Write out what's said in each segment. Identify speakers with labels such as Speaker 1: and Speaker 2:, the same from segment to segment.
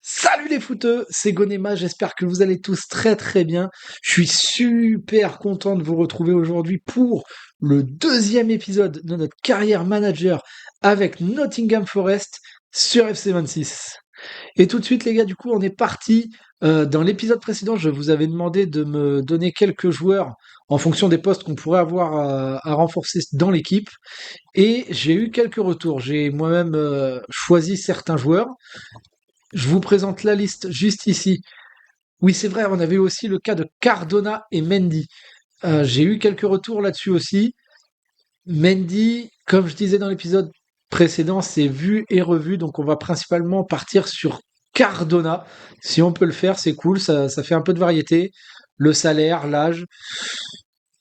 Speaker 1: Salut les footeux, c'est Gonema, j'espère que vous allez tous très très bien. Je suis super content de vous retrouver aujourd'hui pour le deuxième épisode de notre carrière manager avec Nottingham Forest sur FC26. Et tout de suite les gars, du coup on est parti. Dans l'épisode précédent, je vous avais demandé de me donner quelques joueurs en fonction des postes qu'on pourrait avoir à renforcer dans l'équipe. Et j'ai eu quelques retours. J'ai moi-même choisi certains joueurs. Je vous présente la liste juste ici. Oui, c'est vrai, on avait aussi le cas de Cardona et Mendy. J'ai eu quelques retours là-dessus aussi. Mendy, comme je disais dans l'épisode précédent, c'est vu et revu, donc on va principalement partir sur Cardona. Si on peut le faire, c'est cool, ça fait un peu de variété. Le salaire, l'âge,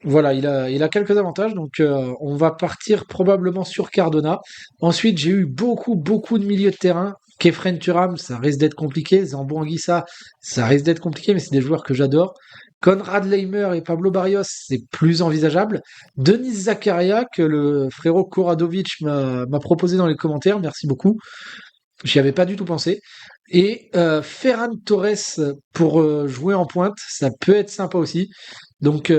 Speaker 1: voilà, il a quelques avantages, donc on va partir probablement sur Cardona. Ensuite, j'ai eu beaucoup de milieux de terrain. Kefren Turam, ça risque d'être compliqué. Zambo Anguissa, ça risque d'être compliqué, mais c'est des joueurs que j'adore. Conrad Leimer et Pablo Barrios, c'est plus envisageable. Denis Zakaria, que le frérot Koradovic m'a proposé dans les commentaires, merci beaucoup. J'y avais pas du tout pensé. Et Ferran Torres pour jouer en pointe, ça peut être sympa aussi. Donc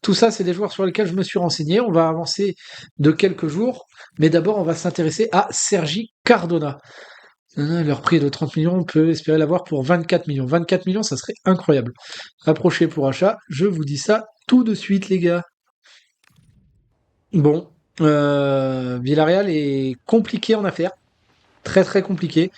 Speaker 1: tout ça, c'est des joueurs sur lesquels je me suis renseigné. On va avancer de quelques jours, mais d'abord on va s'intéresser à Sergi Cardona. Leur prix est de 30 millions, on peut espérer l'avoir pour 24 millions. 24 millions, ça serait incroyable. Rapprochez pour achat, je vous dis ça tout de suite les gars. Bon, Villarreal est compliqué en affaires. Très très compliqué.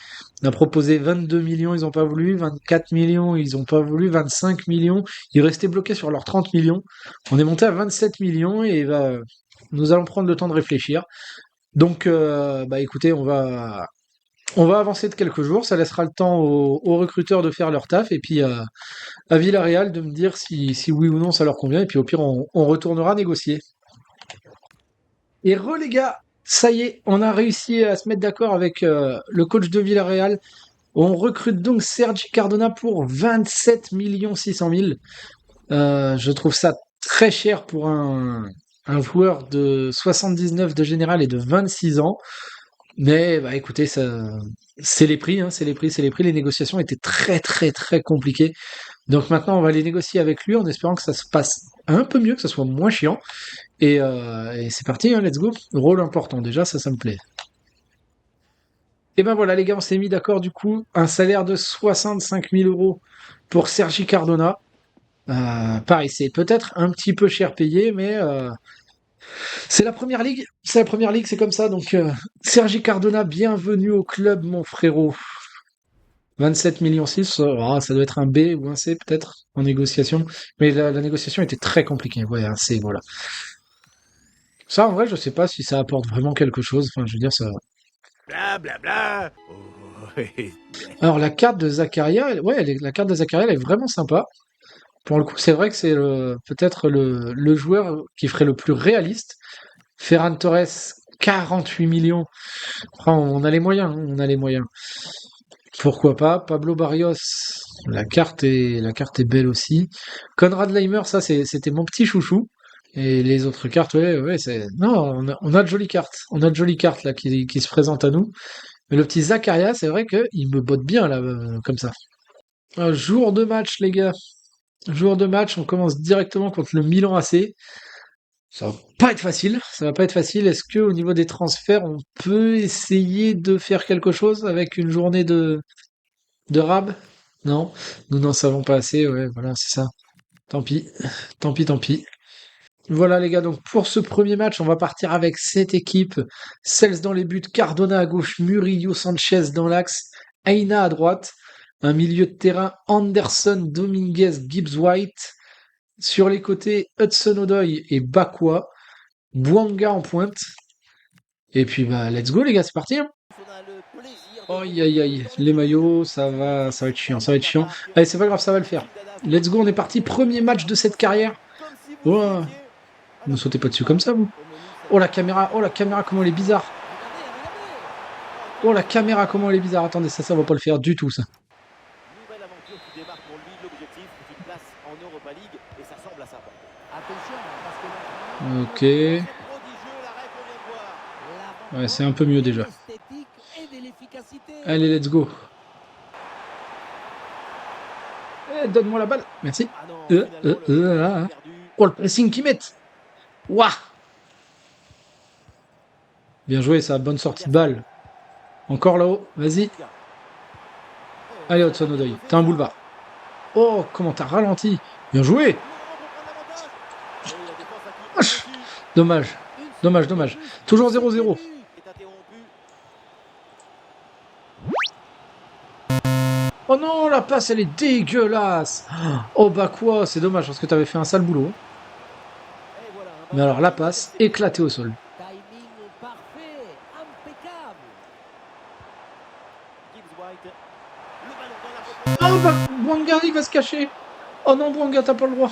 Speaker 1: On a proposé 22 millions, ils n'ont pas voulu, 24 millions, ils n'ont pas voulu, 25 millions, ils restaient bloqués sur leurs 30 millions. On est monté à 27 millions et nous allons prendre le temps de réfléchir. Donc, bah écoutez, on va avancer de quelques jours, ça laissera le temps aux recruteurs de faire leur taf et puis à Villarreal de me dire si oui ou non ça leur convient et puis au pire on retournera négocier. Et les gars, ça y est, on a réussi à se mettre d'accord avec le coach de Villarreal. On recrute donc Sergi Cardona pour 27 600 000. Je trouve ça très cher pour un joueur de 79 de général et de 26 ans. Mais bah écoutez, c'est les prix, hein, c'est les prix, c'est les prix. Les négociations étaient très très très compliquées. Donc maintenant, on va les négocier avec lui en espérant que ça se passe un peu mieux, que ça soit moins chiant. Et c'est parti, hein, let's go. Rôle important déjà, ça me plaît. Et ben voilà les gars, on s'est mis d'accord du coup, un salaire de 65 000 euros pour Sergi Cardona. Pareil, c'est peut-être un petit peu cher payé, mais c'est la première ligue. C'est la première ligue, c'est comme ça. Donc Sergi Cardona, bienvenue au club, mon frérot. 27 millions 6, ça doit être un B ou un C peut-être en négociation. Mais la négociation était très compliquée. Ouais, un C, voilà. Ça, en vrai, je sais pas si ça apporte vraiment quelque chose. Enfin, je veux dire, ça.
Speaker 2: Bla bla bla. Oh,
Speaker 1: Alors, la carte de Zakaria, ouais, la carte de Zakaria, elle est vraiment sympa. Pour le coup, c'est vrai que c'est peut-être le joueur qui ferait le plus réaliste. Ferran Torres, 48 millions. Enfin, on a les moyens, hein, on a les moyens. Pourquoi pas? Pablo Barrios, la carte est belle aussi. Conrad Leimer, ça c'était mon petit chouchou. Et les autres cartes, ouais, c'est. Non, on a de jolies cartes. On a de jolies cartes là qui se présentent à nous. Mais le petit Zakaria, c'est vrai qu'il me botte bien là, comme ça. Un jour de match, les gars. Jour de match, on commence directement contre le Milan AC. Ça va pas être facile. Ça va pas être facile. Est-ce que au niveau des transferts, on peut essayer de faire quelque chose avec une journée de rab? Non, nous n'en savons pas assez. Ouais, voilà, c'est ça. Tant pis, tant pis, tant pis. Voilà les gars, donc pour ce premier match, on va partir avec cette équipe. Cels dans les buts, Cardona à gauche, Murillo Sanchez dans l'axe, Aina à droite, un milieu de terrain, Anderson, Dominguez, Gibbs White. Sur les côtés, Hudson Odoi et Bakwa, Bouanga en pointe. Et puis bah let's go les gars, c'est parti. Hein. Aïe aïe aïe, les maillots, ça va être chiant, ça va être chiant. Allez, c'est pas grave, ça va le faire. Let's go, on est parti, premier match de cette carrière. Oh, ne sautez pas dessus comme ça, vous. Oh la caméra, comment elle est bizarre. Oh la caméra, comment elle est bizarre. Attendez, ça va pas le faire du tout, ça. Ok. Ouais, c'est un peu mieux déjà. Allez, let's go. Donne-moi la balle. Merci.
Speaker 3: Ah non, finalement, le ballon
Speaker 1: Ah, ah.
Speaker 3: est perdu.
Speaker 1: Oh, le pressing qu'ils mettent. Ouah. Bien joué, ça. Bonne sortie de balle. Encore là-haut. Vas-y. Allez,
Speaker 3: Ça
Speaker 1: Hudson
Speaker 3: va bien
Speaker 1: Odoi.
Speaker 3: bosser,
Speaker 1: T'as un
Speaker 3: ça.
Speaker 1: boulevard. Oh, comment t'as ralenti. Bien joué.
Speaker 3: Le moment pour prendre l'avantage. Et la défense a pu prendre
Speaker 1: Wesh.
Speaker 3: dessus.
Speaker 1: Dommage.
Speaker 3: Une
Speaker 1: Dommage,
Speaker 3: seconde de
Speaker 1: dommage.
Speaker 3: plus.
Speaker 1: Toujours
Speaker 3: C'est
Speaker 1: 0-0.
Speaker 3: le début est interrompu.
Speaker 1: Oh non, la passe, elle est dégueulasse. Oh bah quoi, c'est dommage parce que t'avais fait un sale boulot.
Speaker 3: Et voilà, un
Speaker 1: Mais
Speaker 3: ballon
Speaker 1: alors, la
Speaker 3: bien
Speaker 1: passe,
Speaker 3: intercepté.
Speaker 1: éclatée au sol.
Speaker 3: Timing parfait, impeccable. Gibbs White. Le ballon dans la
Speaker 1: Oh bah,
Speaker 3: profondeur.
Speaker 1: Bouanga, il va se cacher. Oh non, Bouanga, t'as pas le droit.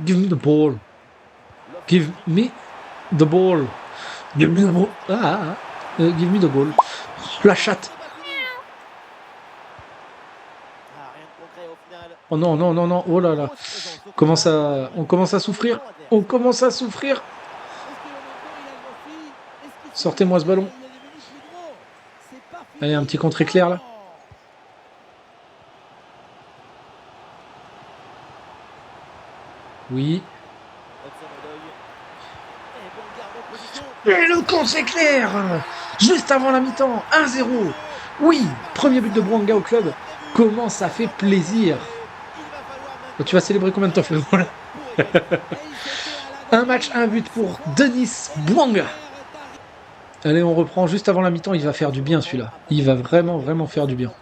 Speaker 1: Give me the ball. Give me the ball. Give me the ball. Give me the ball. La chatte.
Speaker 3: C'est pas fini. Ah, rien de concret au final.
Speaker 1: Oh non, non, non, non. Oh là là.
Speaker 3: Grosse présence au final.
Speaker 1: On commence à souffrir. On commence à souffrir.
Speaker 3: Est-ce que le menton il a grossi? Est-ce qu'il
Speaker 1: Sortez-moi ce ballon.
Speaker 3: il est devenu plus gros? C'est pas fini.
Speaker 1: Allez, un petit contre éclair là. Oui. Et le contre éclair. Juste avant la mi-temps. 1-0. Oui. Premier but de Bouanga au club. Comment ça fait plaisir. Tu vas célébrer combien de temps, frérot là? Un match, un but pour Denis Bouanga. Allez, on reprend juste avant la mi-temps. Il va faire du bien celui-là. Il va vraiment, vraiment faire du bien.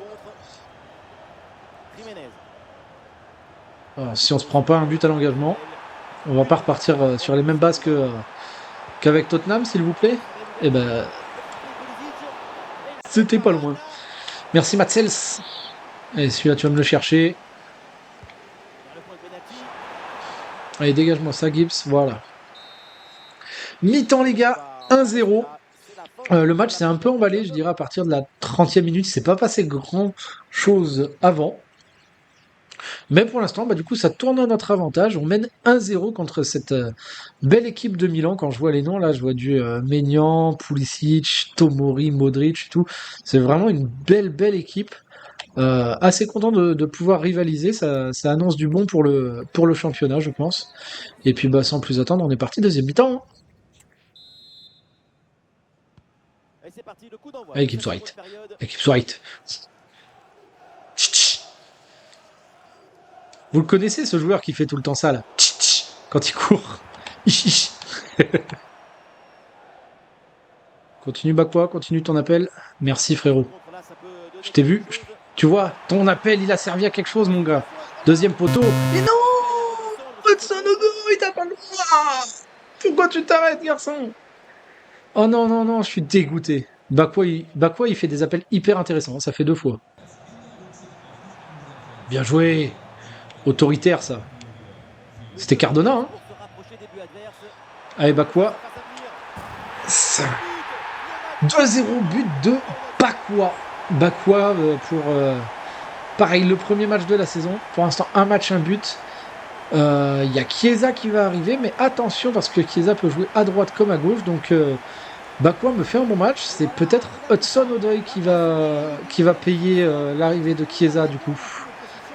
Speaker 1: Alors, si on se prend pas un but à l'engagement, on va pas repartir sur les mêmes bases qu'avec Tottenham, s'il vous plaît. Eh ben, c'était pas loin. Merci Matsels. Allez, celui-là, tu vas me le chercher. Allez, dégage-moi ça, Gibbs. Voilà. Mi-temps, les gars. 1-0. Le match s'est un peu emballé, je dirais, à partir de la 30e minute. Il s'est pas passé grand-chose avant. Mais pour l'instant, bah, du coup, ça tourne à notre avantage. On mène 1-0 contre cette belle équipe de Milan. Quand je vois les noms, là, je vois du Maignan, Pulisic, Tomori, Modric et tout. C'est vraiment une belle, belle équipe. Assez content de pouvoir rivaliser. Ça annonce du bon pour le championnat, je pense. Et puis, bah, sans plus attendre, on est parti deuxième mi-temps. Hein. Allez, Gibbs White. Gibbs White. Vous le connaissez, ce joueur qui fait tout le temps ça, là, quand il court. Continue Bakwa, continue ton appel. Merci frérot. Je t'ai vu. Tu vois, ton appel, il a servi à quelque chose, mon gars. Deuxième poteau. Mais non, Hudson Odoi, t'as pas le droit. Pourquoi tu t'arrêtes, garçon? Oh non, non, non, je suis dégoûté. Bakwa, il fait des appels hyper intéressants. Ça fait 2 fois. Bien joué. Autoritaire, ça. C'était Cardona, hein. Allez, Bakwa. 2-0 but de Bakwa. Bakwa pour... pareil, le premier match de la saison. Pour l'instant, un match, un but. Il y a Chiesa qui va arriver, mais attention parce que Chiesa peut jouer à droite comme à gauche. Donc Bakwa me fait un bon match. C'est peut-être Hudson Odoi qui va payer l'arrivée de Chiesa du coup.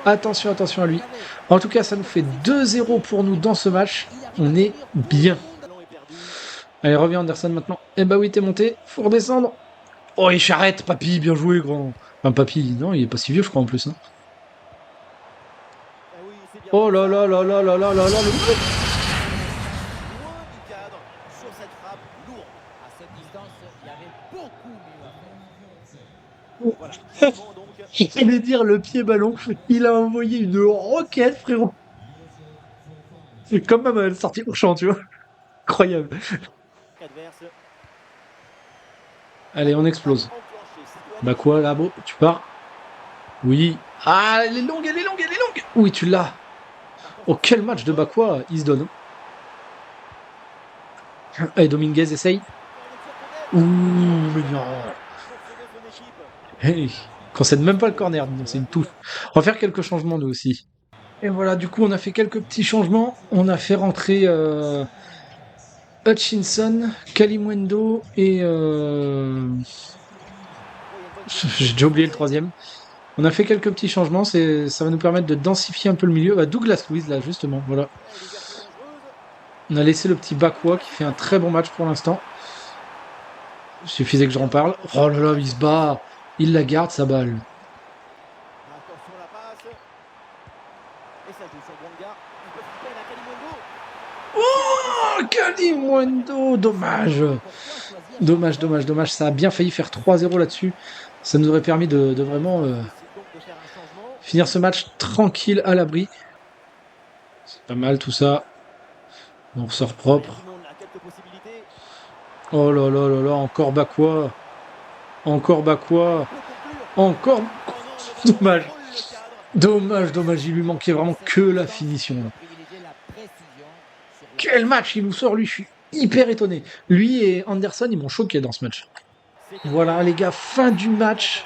Speaker 1: Attention, attention à lui. En tout cas, ça nous fait 2-0 pour nous dans ce match. On est bien. Allez, reviens Anderson maintenant. Eh bah oui, t'es monté. Faut redescendre. Oh, il charrette, papy. Bien joué, grand. Enfin, papy, non, il est pas si vieux, je crois, en plus. Hein. Oh là là là là là là là là. J'allais dire le pied ballon. Il a envoyé une roquette, frérot. C'est comme même sortie au champ, tu vois. Incroyable. Allez, on explose. Bah quoi, là, beau, tu pars? Oui. Ah, elle est longue, elle est longue, elle est longue. Oui, tu l'as. Oh, quel match de Bakwa, il se donne. Allez, Dominguez, essaye. Ouh, mais non. Hey, concède même pas le corner, c'est une touche. On va faire quelques changements, nous aussi. Et voilà, du coup, on a fait quelques petits changements. On a fait rentrer Hutchinson, Kalimwendo et... J'ai déjà oublié le troisième. On a fait quelques petits changements, ça va nous permettre de densifier un peu le milieu. Bah, Douglas Luiz, là, justement, voilà. On a laissé le petit Bakwa qui fait un très bon match pour l'instant. Il suffisait que j'en parle. Oh là là, il se bat. Il la garde, sa balle.
Speaker 3: Attention la passe. Et ça joue sur Bonga. Il peut frapper la
Speaker 1: Oh,
Speaker 3: Kalimundo.
Speaker 1: Kalimundo, dommage.
Speaker 3: Pourquoi choisir
Speaker 1: Dommage, dommage, dommage. Ça a bien failli faire 3-0 là-dessus. Ça nous aurait permis de vraiment
Speaker 3: Il décide donc de faire un changement.
Speaker 1: finir ce match tranquille à l'abri. C'est pas mal tout ça. On ressort propre.
Speaker 3: Tout le monde a quelques possibilités.
Speaker 1: Oh là là là là, encore Bakwa. Encore Bakwa.
Speaker 3: Peut conclure.
Speaker 1: Encore.
Speaker 3: Oh non, le ballon
Speaker 1: Dommage.
Speaker 3: frôle le cadre.
Speaker 1: Dommage, dommage. Il lui manquait vraiment que la finition. Là.
Speaker 3: Privilégier la précision sur le-
Speaker 1: Quel match il nous sort, lui. Je suis hyper étonné. Lui et Anderson, ils m'ont choqué dans ce match. Voilà, les gars, fin du match.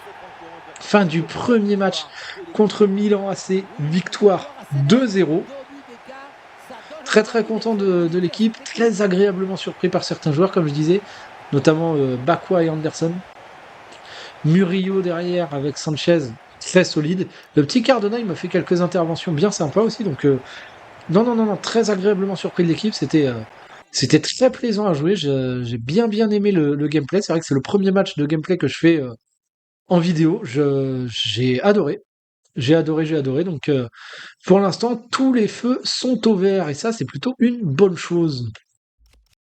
Speaker 1: Fin du premier match contre Milan AC. Victoire 2-0. Très très content de l'équipe. Très agréablement surpris par certains joueurs, comme je disais. Notamment Bakwa et Anderson. Murillo derrière avec Sanchez. Très solide. Le petit Cardona, il m'a fait quelques interventions bien sympas aussi. Donc, non, très agréablement surpris de l'équipe. C'était très plaisant à jouer. J'ai bien aimé le gameplay. C'est vrai que c'est le premier match de gameplay que je fais en vidéo. J'ai adoré. J'ai adoré. Donc, pour l'instant, tous les feux sont au vert. Et ça, c'est plutôt une bonne chose.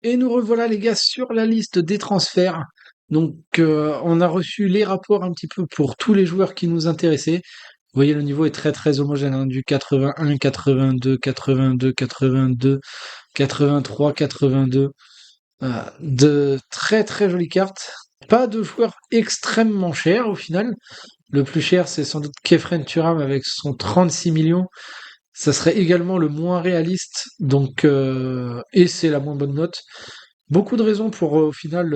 Speaker 1: Et nous revoilà, les gars, sur la liste des transferts. Donc, on a reçu les rapports un petit peu pour tous les joueurs qui nous intéressaient. Vous voyez, le niveau est très très homogène, hein, du 81, 82, 82, 82, 83, 82. De très très jolies cartes. Pas de joueurs extrêmement chers au final. Le plus cher, c'est sans doute Kefren Turam avec son 36 millions. Ça serait également le moins réaliste, donc et c'est la moins bonne note. Beaucoup de raisons pour au final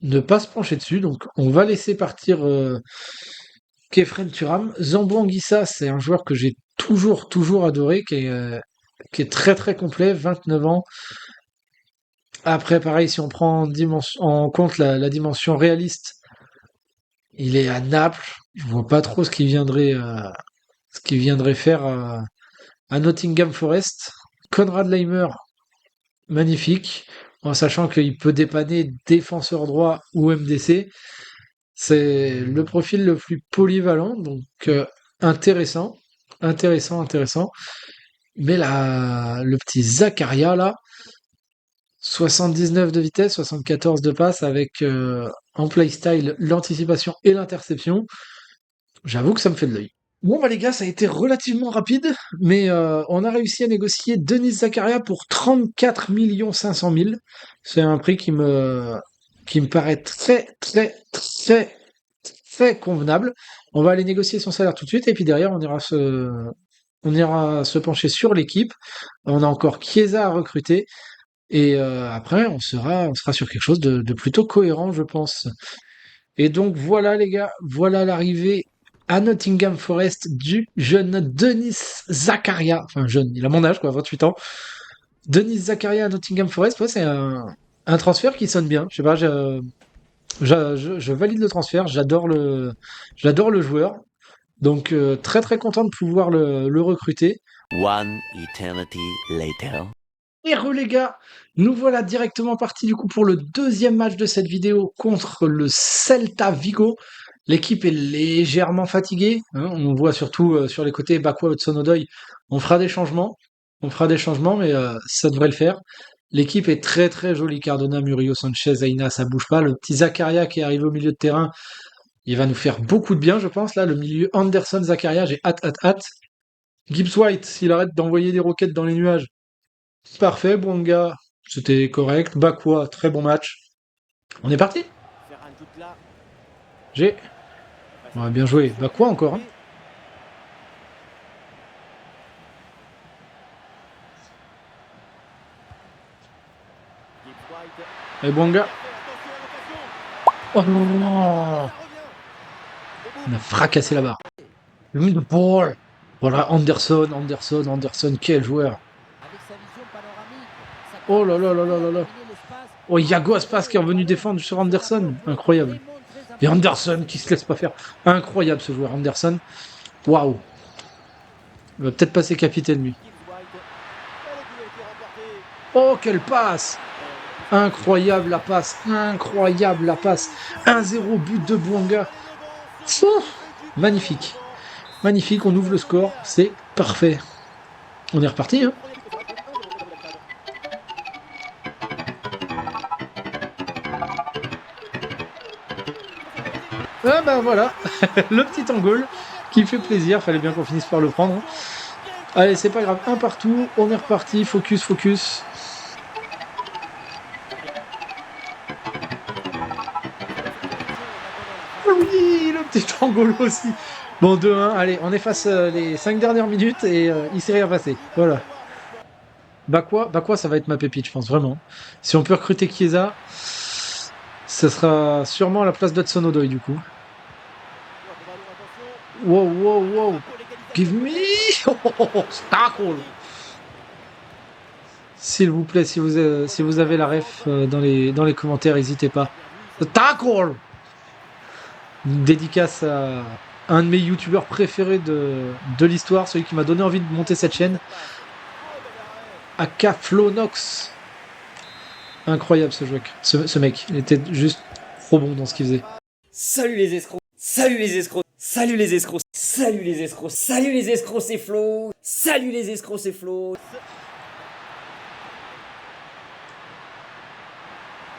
Speaker 1: ne pas se pencher dessus. Donc on va laisser partir Kefren Turam. Zambo Anguissa, c'est un joueur que j'ai toujours adoré, qui est très très complet, 29 ans. Après, pareil, si on prend en compte la dimension réaliste, il est à Naples. Je vois pas trop ce qu'il viendrait faire à Nottingham Forest. Konrad Leimer, magnifique, en sachant qu'il peut dépanner défenseur droit ou MDC. C'est le profil le plus polyvalent, donc intéressant. Mais là, le petit Zakaria, là, 79 de vitesse, 74 de passe, avec en playstyle l'anticipation et l'interception. J'avoue que ça me fait de l'œil. Bon bah les gars, ça a été relativement rapide, mais on a réussi à négocier Denis Zakaria pour 34 500 000. C'est un prix qui me paraît très convenable. On va aller négocier son salaire tout de suite, et puis derrière on ira se pencher sur l'équipe. On a encore Chiesa à recruter, et après on sera sur quelque chose de plutôt cohérent, je pense. Et donc voilà les gars, voilà l'arrivée à Nottingham Forest du jeune Denis Zakaria. Enfin jeune, il a mon âge quoi, 28 ans. Denis Zakaria à Nottingham Forest, ouais, c'est un transfert qui sonne bien. Je sais pas, je valide le transfert, j'adore le joueur. Donc très content de pouvoir le recruter.
Speaker 4: One eternity later.
Speaker 1: Et les gars, nous voilà directement partis du coup pour le deuxième match de cette vidéo contre le Celta Vigo. L'équipe est légèrement fatiguée, hein, on voit surtout sur les côtés Bakwa Hudson-Odoi. On fera des changements, mais ça devrait le faire. L'équipe est très jolie, Cardona, Murillo, Sanchez, Aina, ça bouge pas. Le petit Zakaria qui est arrivé au milieu de terrain, il va nous faire beaucoup de bien, je pense. Là, le milieu Anderson, Zakaria, j'ai hâte. Gibbs White, s'il arrête d'envoyer des roquettes dans les nuages. Parfait, Bonga, c'était correct. Bakwa, très bon match. On est parti. J'ai. Ouais, bien joué. Bakwa encore. Hein. Et Bonga. Oh non. On a fracassé la barre. Le de Paul. Voilà, Anderson, quel joueur. Oh là là. Oh, Iago Aspas qui est revenu défendre sur Anderson. Incroyable. Et Anderson qui se laisse pas faire. Incroyable ce joueur, Anderson. Waouh. Il va peut-être passer capitaine lui. Oh, quelle passe! Incroyable la passe. Incroyable la passe. 1-0 but de Bouanga. Magnifique. Magnifique, on ouvre le score. C'est parfait. On est reparti, hein? Ah ben voilà, le petit goal qui fait plaisir, fallait bien qu'on finisse par le prendre. Allez, c'est pas grave, un partout, on est reparti, focus, focus. Oui, le petit goal aussi. Bon, 2-1, allez, on efface les 5 dernières minutes et il s'est rien passé, voilà. Bah quoi, ça va être ma pépite, je pense, vraiment. Si on peut recruter Chiesa, ça sera sûrement à la place d'Hudson Odoi, du coup. Wow, wow, wow. Give me... Oh, tackle. S'il vous plaît, si vous avez la ref dans les commentaires, n'hésitez pas. Tackle. Une dédicace à un de mes youtubeurs préférés de l'histoire, celui qui m'a donné envie de monter cette chaîne. Aka Flonox. Incroyable ce mec. Il était juste trop bon dans ce qu'il faisait.
Speaker 5: Salut les escrocs. Salut les escrocs. Salut les escrocs. Salut les escrocs. Salut les escrocs, c'est Flo. Salut les escrocs, c'est Flo.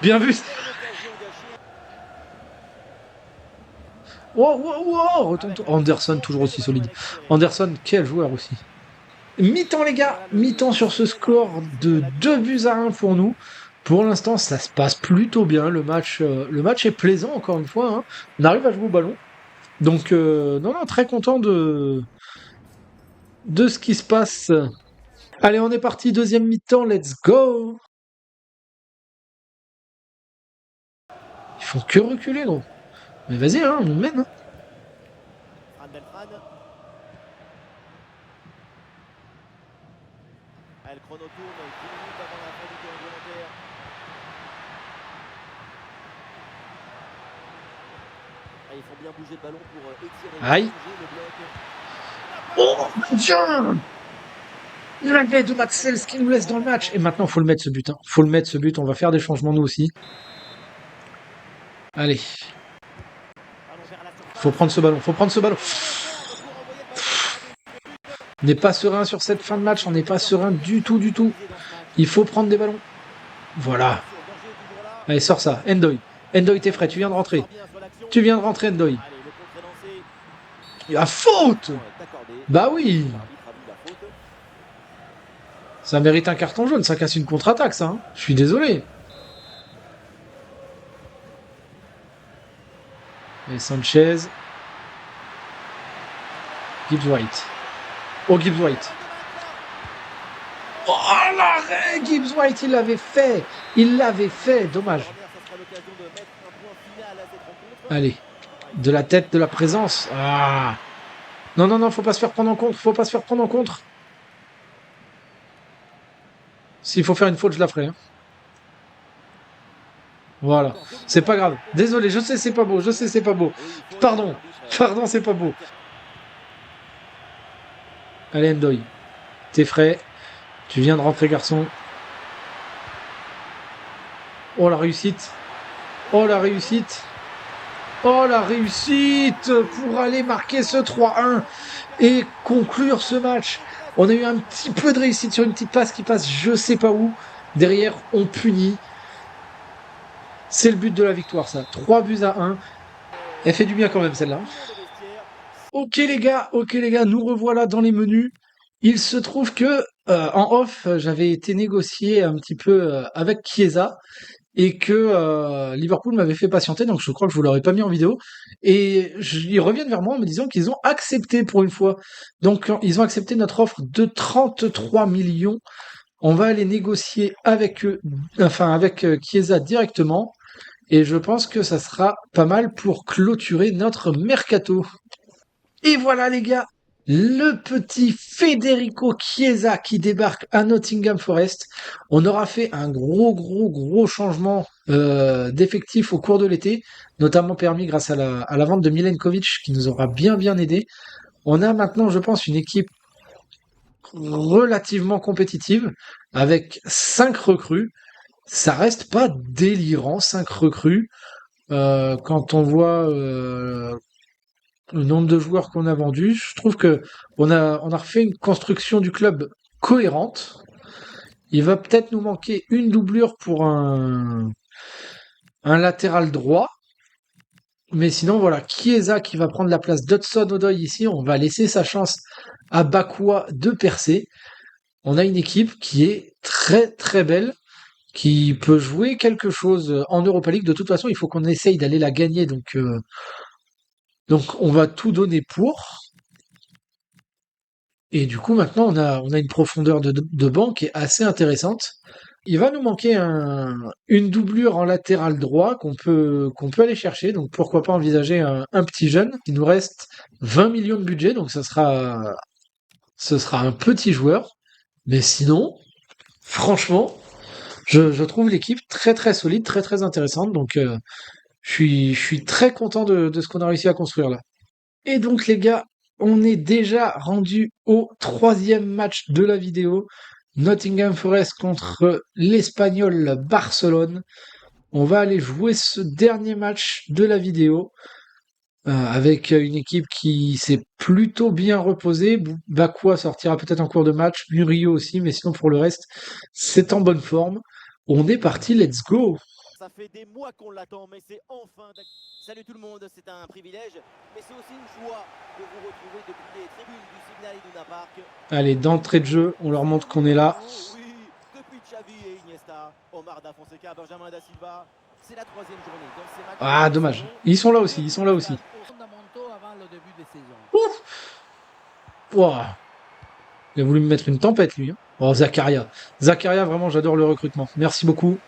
Speaker 1: Bien vu. Wow, wow, wow. Retourne-toi. Anderson, toujours aussi solide. Anderson, quel joueur aussi. Mi-temps les gars, mi-temps sur ce score de 2-1 pour nous. Pour l'instant, ça se passe plutôt bien. Le match est plaisant, encore une fois. Hein. On arrive à jouer au ballon. Donc, non, très content de ce qui se passe. Allez, on est parti, deuxième mi-temps, let's go. Ils font que reculer, gros. Mais vas-y, hein, on nous mène. Hein.
Speaker 3: Le chrono tourne 10 minutes avant la fin du temps réglementaire. Ils font bien bouger le ballon pour étirer
Speaker 1: Aïe.
Speaker 3: le bloc.
Speaker 1: Oh mon Dieu! L'arrêt de Maxel, ce qui nous laisse dans le match. Et maintenant, faut le mettre ce but. Hein. Faut le mettre ce but. On va faire des changements nous aussi. Allez. Faut prendre ce ballon. Faut prendre ce ballon. On n'est pas serein sur cette fin de match. On n'est pas serein du tout, du tout. Il faut prendre des ballons. Voilà. Allez, sors ça. Ndoye. Ndoye, t'es frais. Tu viens de rentrer. Tu viens de rentrer, Ndoye. Il y a faute! Bah oui! Ça mérite un carton jaune, ça casse une contre-attaque, ça. Hein. Je suis désolé. Et Sanchez. Gibbs White. Oh, Gibbs White. Oh, l'arrêt! Gibbs White, il l'avait fait! Il l'avait fait, dommage. Allez. De la tête, de la présence. Ah! Non, faut pas se faire prendre en compte. Faut pas se faire prendre en compte. S'il faut faire une faute, je la ferai. Hein. Voilà. C'est pas grave. Désolé, je sais c'est pas beau. Je sais c'est pas beau. Pardon, c'est pas beau. Allez, Ndoye. T'es frais. Tu viens de rentrer, garçon. Oh, la réussite. Oh, la réussite. Oh, la réussite pour aller marquer ce 3-1 et conclure ce match. On a eu un petit peu de réussite sur une petite passe qui passe je sais pas où. Derrière, on punit. C'est le but de la victoire, ça. 3-1. Elle fait du bien quand même, celle-là. Ok les gars, nous revoilà dans les menus. Il se trouve que, en off, j'avais été négocié un petit peu avec Chiesa et que Liverpool m'avait fait patienter, donc je crois que je vous l'aurais pas mis en vidéo. Et ils reviennent vers moi en me disant qu'ils ont accepté pour une fois. Donc ils ont accepté notre offre de 33 millions. On va aller négocier avec eux, enfin avec Chiesa directement. Et je pense que ça sera pas mal pour clôturer notre mercato. Et voilà les gars, le petit Federico Chiesa qui débarque à Nottingham Forest. On aura fait un gros changement d'effectifs au cours de l'été, notamment permis grâce à la vente de Milenkovic qui nous aura bien aidé. On a maintenant, je pense, une équipe relativement compétitive avec 5 recrues. Ça reste pas délirant, 5 recrues. Quand on voit le nombre de joueurs qu'on a vendus, je trouve que on a refait une construction du club cohérente. Il va peut-être nous manquer une doublure pour un latéral droit. Mais sinon, voilà, Chiesa qui va prendre la place d'Hudson-Odoi ici. On va laisser sa chance à Bakwa de percer. On a une équipe qui est très belle, qui peut jouer quelque chose en Europa League. De toute façon, il faut qu'on essaye d'aller la gagner. Donc on va tout donner pour. Et du coup, maintenant, on a une profondeur de banc qui est assez intéressante. Il va nous manquer une doublure en latéral droit qu'on peut aller chercher. Donc pourquoi pas envisager un petit jeune. Il nous reste 20 millions de budget, donc ce sera un petit joueur. Mais sinon, franchement, je trouve l'équipe très solide, très intéressante. Donc je suis très content de ce qu'on a réussi à construire là. Et donc les gars, on est déjà rendu au 3e match de la vidéo. Nottingham Forest contre l'Espagnol Barcelone. On va aller jouer ce dernier match de la vidéo avec une équipe qui s'est plutôt bien reposée. Bakwa sortira peut-être en cours de match, Murillo aussi, mais sinon pour le reste, c'est en bonne forme. On est parti, let's go!
Speaker 3: Ça fait des mois qu'on l'attend, mais c'est enfin... Salut tout le monde, c'est un privilège, mais c'est aussi une joie de vous retrouver depuis les tribunes du Signal Iduna Park.
Speaker 1: Allez, d'entrée de jeu, on leur montre qu'on est là.
Speaker 3: Oh oui, depuis Xavi et Iniesta, Omar Da Fonseca, Benjamin Da Silva, c'est la 3e journée dans ces matchs.
Speaker 1: Ah, dommage. Ils sont là aussi, ils sont là aussi. Ouf! Ouah. Il a voulu me mettre une tempête, lui. Hein. Oh, Zakaria. Zakaria, vraiment, j'adore le recrutement. Merci beaucoup.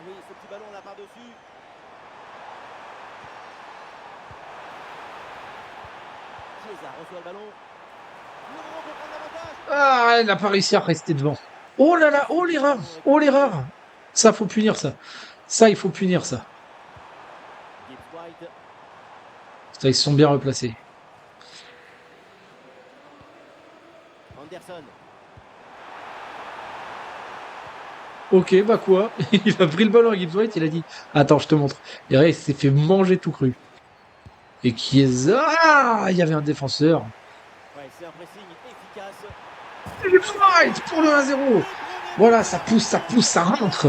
Speaker 3: Oui, ce petit ballon là par-dessus. Chiesa reçoit le ballon. Le moment pour prendre l'avantage.
Speaker 1: Ah, elle n'a pas réussi à rester devant. Oh là là, oh l'erreur! Oh l'erreur! Ça, faut punir ça. Ça, il faut punir ça.
Speaker 3: Gibbs White.
Speaker 1: Ça, ils se sont bien replacés.
Speaker 3: Anderson.
Speaker 1: Ok, bah quoi? Il a pris le ballon à Gibbs White, il a dit attends, je te montre. Et là, il s'est fait manger tout cru. Et qui est. Ah! Il y avait un défenseur.
Speaker 3: Ouais, c'est un pressing efficace.
Speaker 1: Gibbs White pour le 1-0. Voilà, ça pousse, ça rentre.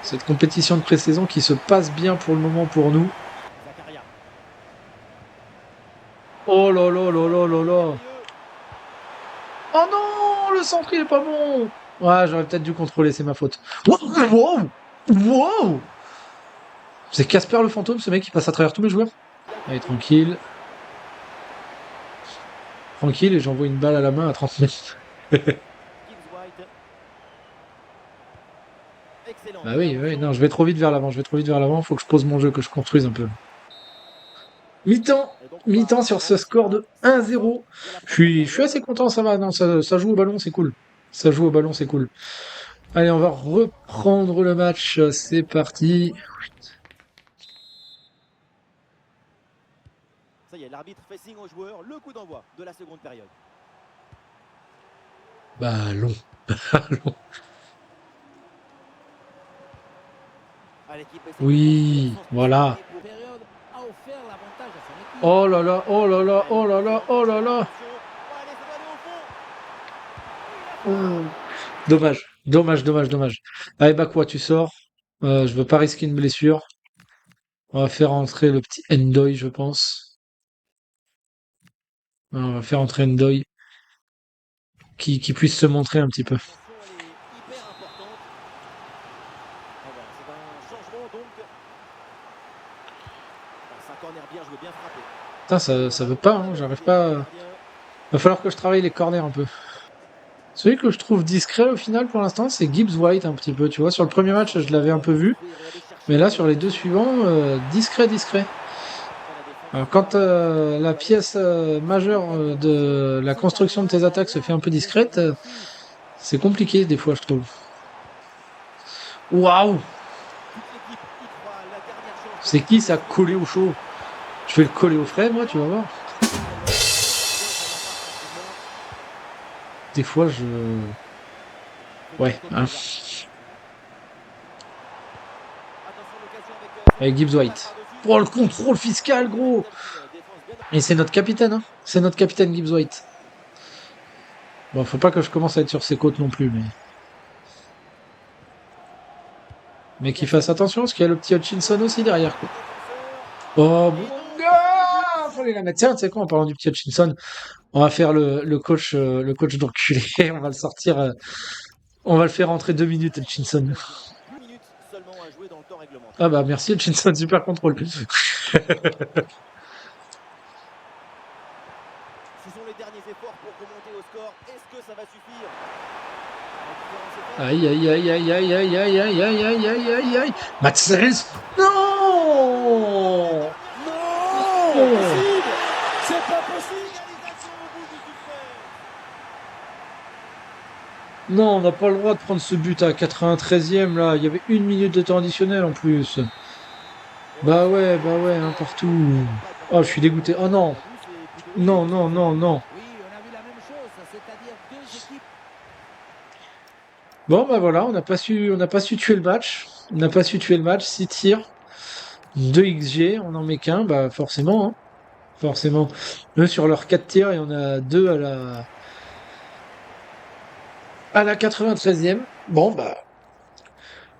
Speaker 1: Cette compétition de pré-saison qui se passe bien pour le moment pour nous.
Speaker 3: Zakaria.
Speaker 1: Oh là là là là là là. Oh non, le centre il est pas bon. Ouais, j'aurais peut-être dû contrôler, c'est ma faute. Wow. C'est Casper le fantôme, ce mec qui passe à travers tous mes joueurs. Allez, tranquille. Tranquille, et j'envoie une balle à la main à 30 mètres. Bah oui, non, je vais trop vite vers l'avant, faut que je pose mon jeu, que je construise un peu. Mi-temps sur ce score de 1-0. Je suis assez content, ça va, non, ça joue au ballon, c'est cool. Ça joue au ballon, c'est cool. Allez, on va reprendre le match, c'est parti.
Speaker 3: Ça y est, l'arbitre fait signe aux joueurs, le coup d'envoi de la seconde période.
Speaker 1: Ballon. Oui, voilà. Oh là là, oh là là, oh là là, oh là là. Dommage. Allez, Bakwa, tu sors. Je veux pas risquer une blessure. On va faire entrer le petit Ndoye, je pense. On va faire entrer Ndoye. Qui puisse se montrer un petit peu. Putain, ça veut pas, hein, j'arrive pas. Va falloir que je travaille les corners un peu. Celui que je trouve discret au final pour l'instant, c'est Gibbs White un petit peu. Tu vois, sur le premier match, je l'avais un peu vu. Mais là, sur les deux suivants, discret. Alors, quand la pièce majeure de la construction de tes attaques se fait un peu discrète, c'est compliqué des fois, je trouve. Waouh!
Speaker 3: Toute l'équipe y croit, la dernière chance.
Speaker 1: C'est qui ça collé au chaud? Je vais le coller au frais, moi, tu vas voir. Des fois, je. Ouais, hein. Avec Gibbs White. Oh, le contrôle fiscal, gros! Et c'est notre capitaine, hein. C'est notre capitaine Gibbs White. Bon, faut pas que je commence à être sur ses côtes non plus, mais. Mais qu'il fasse attention, parce qu'il y a le petit Hutchinson aussi derrière, quoi. Oh, mon gars! Fallait la mettre. Tiens, tu sais quoi, en parlant du petit Hutchinson, on va faire le coach d'enculé. On va le sortir. On va le faire rentrer 2 minutes, Hutchinson.
Speaker 3: 2 minutes seulement à jouer dans le temps réglementaire.
Speaker 1: Ah bah merci, Hutchinson, super contrôle.
Speaker 3: Ce sont les derniers efforts pour remonter au score. Est-ce que ça va suffire? La différence est faite.
Speaker 1: Aïe, aïe, aïe, aïe, aïe, aïe, aïe, aïe, aïe, aïe, aïe, aïe, aïe. Matsels. Non!
Speaker 3: Non,
Speaker 1: Oh.
Speaker 3: possible. C'est pas possible. Égalisation au bout du succès.
Speaker 1: Non, on n'a pas le droit de prendre ce but à 93e là. Il y avait 1 minute de temps additionnel en plus. Bah ouais, hein, partout. Oh, je suis dégoûté. Oh non. Non, non, non, non.
Speaker 3: Oui, on a vu la même chose, c'est-à-dire deux équipes.
Speaker 1: Bon bah voilà, on n'a pas su tuer le match. On n'a pas su tuer le match. 6 tirs, 2 XG, on en met qu'un, bah forcément, hein. Forcément. Eux sur leurs 4 tirs, et on a 2 à la 93e. Bon bah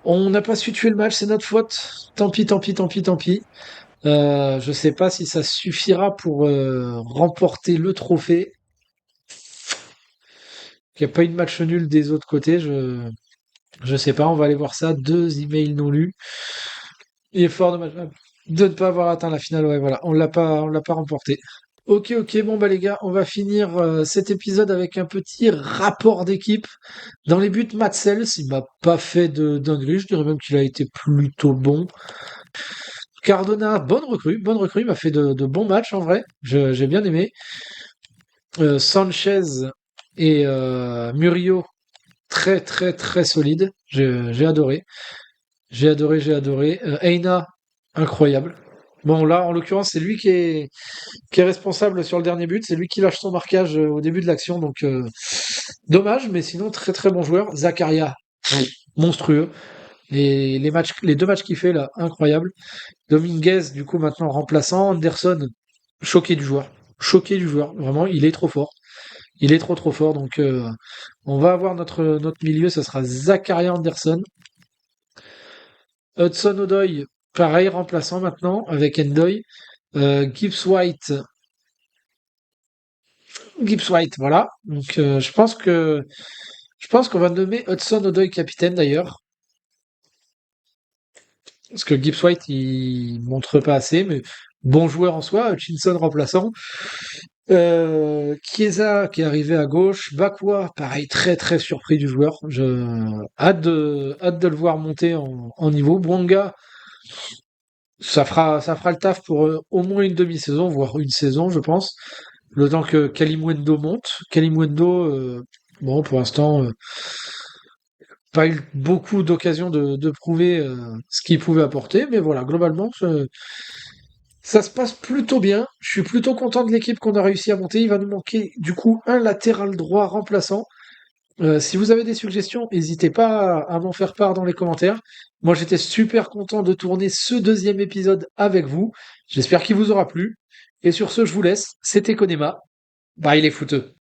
Speaker 1: on n'a pas su tuer le match, c'est notre faute. Tant pis, tant pis, tant pis, tant pis. Je sais pas si ça suffira pour remporter le trophée. Il n'y a pas eu de match nul des autres côtés, je sais pas, on va aller voir ça. 2 emails non lus. Il est fort de ne pas avoir atteint la finale, ouais voilà, on l'a pas remporté. Ok, bon bah les gars, on va finir cet épisode avec un petit rapport d'équipe. Dans les buts, Matsels, il m'a pas fait de dinguerie, je dirais même qu'il a été plutôt bon. Cardona, bonne recrue, il m'a fait de bons matchs en vrai, j'ai bien aimé. Sanchez et Murillo, très très très solide, j'ai adoré. J'ai adoré. Eina, incroyable. Bon là, en l'occurrence, c'est lui qui est responsable sur le dernier but, c'est lui qui lâche son marquage au début de l'action, donc dommage, mais sinon très très bon joueur. Zakaria, monstrueux. Les 2 matchs qu'il fait là, incroyable. Dominguez, du coup, maintenant remplaçant. Anderson, choqué du joueur. Choqué du joueur. Vraiment, il est trop fort. Il est trop fort. Donc, on va avoir notre milieu. Ça sera Zakaria Anderson. Hudson Odoi, pareil, remplaçant maintenant avec Endoy. Gibbs White. Voilà. Donc, je pense qu'on va nommer Hudson Odoi capitaine d'ailleurs. Parce que Gibbs White, il montre pas assez, mais bon joueur en soi. Hutchinson remplaçant. Chiesa qui est arrivé à gauche. Bakwa, pareil, très très surpris du joueur. Hâte de le voir monter en niveau. Bouanga, ça fera le taf pour au moins une demi-saison, voire une saison, je pense. Le temps que Kalimundo monte. Kalimundo, bon, pour l'instant, pas eu beaucoup d'occasions de prouver ce qu'il pouvait apporter, mais voilà, globalement, ça se passe plutôt bien. Je suis plutôt content de l'équipe qu'on a réussi à monter. Il va nous manquer du coup un latéral droit remplaçant. Si vous avez des suggestions, n'hésitez pas à m'en faire part dans les commentaires. Moi, j'étais super content de tourner ce 2e épisode avec vous. J'espère qu'il vous aura plu. Et sur ce, je vous laisse. C'était Konema. Bye les footeux.